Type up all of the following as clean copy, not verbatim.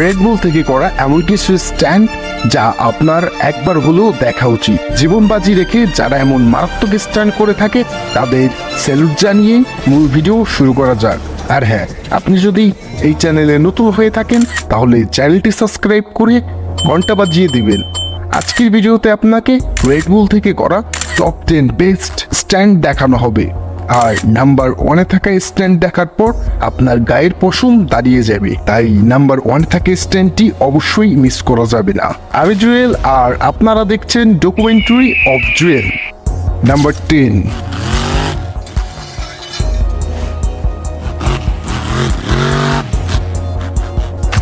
Red বুল থেকে করা এমন কিছু স্ট্যান্ড যা আপনার একবার হলেও দেখা উচিত। জীবন বাজি রেখে যারা এমন মারাত্মক স্ট্যান্ড করে থাকে তাদের স্যালুট জানিয়ে মূল ভিডিও শুরু করা যাক। আর হ্যাঁ, আপনি যদি এই চ্যানেলে নতুন হয়ে থাকেন তাহলে চ্যানেলটি সাবস্ক্রাইব করে ঘন্টা বাজিয়ে দিবেন। আজকের ভিডিওতে আপনাকে রেড বুল থেকে করা টপ 10 বেস্ট স্ট্যান্ড দেখানো হবে। আর নাম্বার 1-এ থাকা স্ট্যান্ড দেখার পর আপনার গায়ের পশম দাঁড়িয়ে যাবে, তাই নাম্বার 1-এ থাকা স্ট্যান্ডটি অবশ্যই মিস করা যাবে না। আমি জুয়েল আর আপনারা দেখছেন documentary of Jewel. Number 10,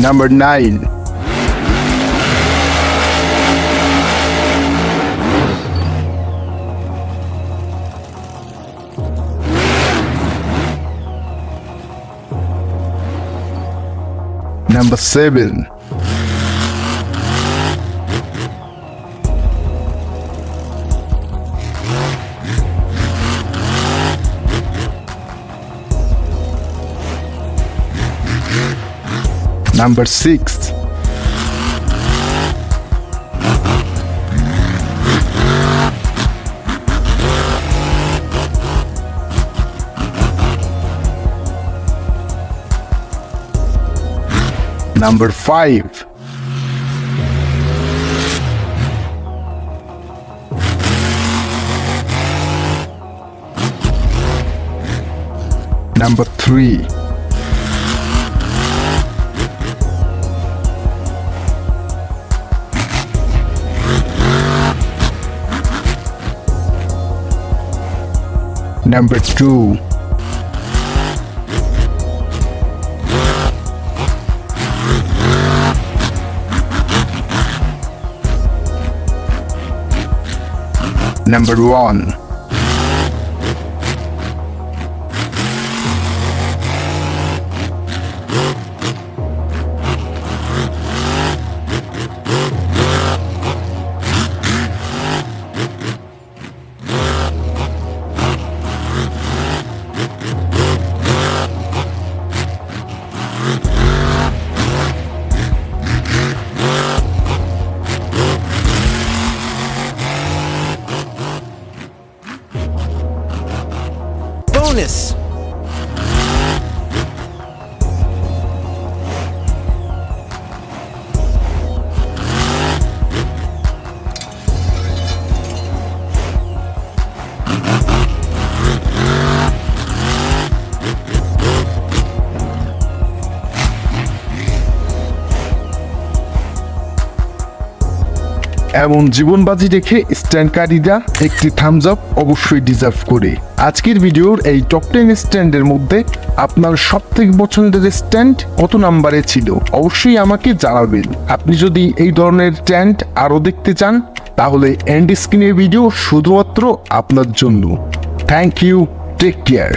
number 9, Number 7, Number 6, Number 5, Number 3, Number 2, Number 1, bonus. এমন জীবনবাজি রেখে স্ট্যান্ডকারীরা একটি থামস আপ অবশ্যই ডিজার্ভ করে। আজকের ভিডিওর এই টপ 10 স্ট্যান্ডের মধ্যে আপনার সবথেকে পছন্দের স্ট্যান্ড কত নাম্বারে ছিল অবশ্যই আমাকে জানাবেন। আপনি যদি এই ধরনের স্ট্যান্ড আরও দেখতে চান তাহলে এন্ড স্ক্রিনের ভিডিও শুধুমাত্র আপনার জন্য। Thank you, take care.